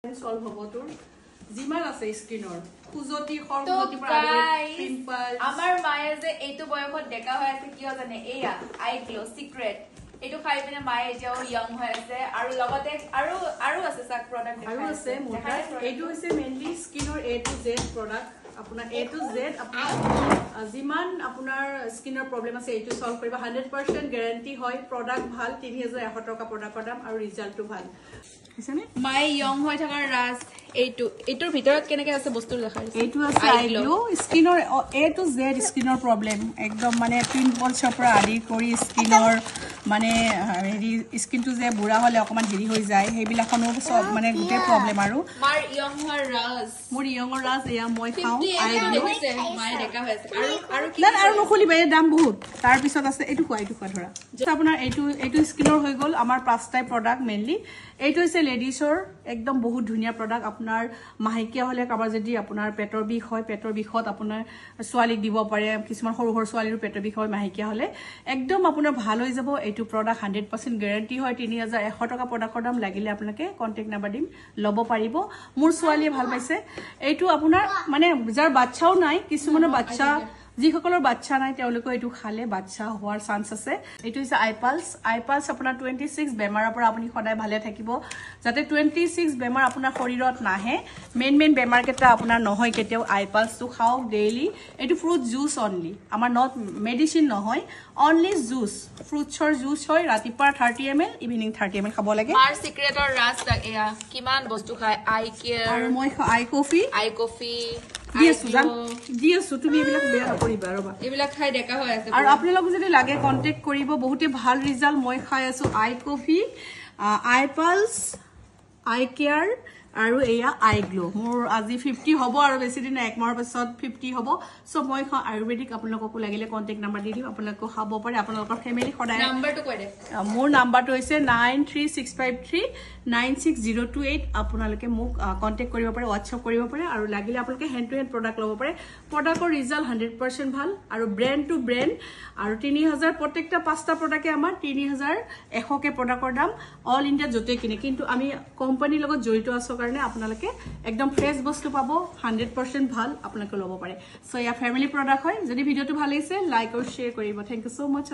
solve hobo tour jiman ase skin or khujoti khorgoti para pimple amar maya je eitu boyokhot deka hoy ase kiyo jane eya eye glow secret eitu khai pine maya jao young hoy ase aru logote aru ase sak product aru ase mota eitu ase mainly skin or A to Z product apuna A to Z apuna jiman apunar skin or problem ase eitu solve koriba 100% guarantee hoy product bhal 3100 taka product dam aru result to bhal my young hoy thakar ras eitur bitorat keneke ase bostu dekhai eitu ase eye glow skin or A to Z skin or problem ekdom mane pimples opra adi kori skin or mane heri skin to je bura hole okoman heri hoi jay hebila kono sob mane gute problem aru mar young hor ras mur young hor ras eya moi khau eye glow my deka hoy ase aru ki aru nokholi be dam bahut tar pisot ase eitu kwa dhora just apunar eitu skin or hoi gol amar 5 type product mainly eitu ise ladies or ekdom bahut dhunia product apunar mahikia hole kabar jodi apunar petor bikh hoy petor bikhot apunar swalik dibo pare kisman horu hor swali ru petor bikh hoy mahikia hole ekdom apunar bhal hoi jabo eitu product 100% guarantee hoy 3100 taka product dam lagile apnake contact number dim lobo paribo mur swali bhal paise eitu apunar mane jar bachchao nai kisman bachcha যিসকলৰ বাচ্চা নাই তেওঁলোকে এটো খালে বাচ্চা হোৱাৰ chance আছে এটো ইজ আই পালস আপোনাৰ 26 বেমাৰৰ পৰা আপুনি সদায় ভালে থাকিব যাতে 26 বেমাৰ আপোনাৰ শৰীৰত নাহে মেইন বেমাৰ কেটা আপোনাৰ নহয় কেতিয়াও আই পালস তো খাও ডেইলি এটো ফ্ৰুট জুস অনলি আমাৰ নট মেডিসিন নহয় অনলি জুস ফ্ৰুটছৰ জুস হয় ৰাতিপুৱা 30 ml ইভিনিং 30 ml খাব লাগে মাৰ সিক্ৰেটৰ ৰাজ এয়া কিমান বস্তু খায় আই কেয়াৰ আৰু মই আই coffee Yes, Susan. Yes, so তুমি এবিলাক বেয়া কৰিবা ৰবা এবিলাক খাই দেখা হৈ আছে আৰু আপোনালোক যদি লাগে কন্টাক্ট কৰিব বহুতে ভাল ৰিজাল্ট মই খাই আছো আই কফি আই পালস আই কেয়াৰ আৰু এয়া আই গ্লো মোৰ আজি 50 হ'ব আৰু বেছি দিন এক মাহৰ পিছত 50 হ'ব সো মই খাও আয়ুৰ্বেদিক আপোনালোকক লাগিলে কন্টাক্ট নাম্বাৰ দি দিম আপোনালোক খাব পাৰে আপোনালোকৰ ফ্যামিলি সদায় নাম্বাৰটো কৈ দে মোৰ নাম্বাৰটো হৈছে 9365396028 আপোনালোকে মোক কন্টাক্ট কৰিব পাৰে WhatsApp কৰিব পাৰে আৰু লাগিলে আপোনালোকে হ্যান্ড টু হ্যান্ড প্ৰডাক্ট লব পাৰে প্ৰডাক্টৰ ৰিজাল্ট 100% ভাল আৰু ব্ৰ্যান্ড টু ব্ৰ্যান্ড আৰু 3000 প্ৰত্যেকটা পাঁচটা প্ৰডাক্টে আমাৰ 3100 কে প্ৰডাক্টৰ দাম অল ইন্ডিয়া জতে কিনে কিন্তু আমি কোম্পানীৰ লগত জড়িত আছো কাৰণে আপোনালোকে একদম ফ্ৰেশ বস্তু পাবো 100% ভাল আপোনালোকে লব পাৰে সো ইয়া ফ্যামিলি প্ৰডাক্ট হয় যদি ভিডিওটো ভাল লাগিছে লাইক আৰু শেয়াৰ কৰিব থ্যাংক ইউ সো মাচ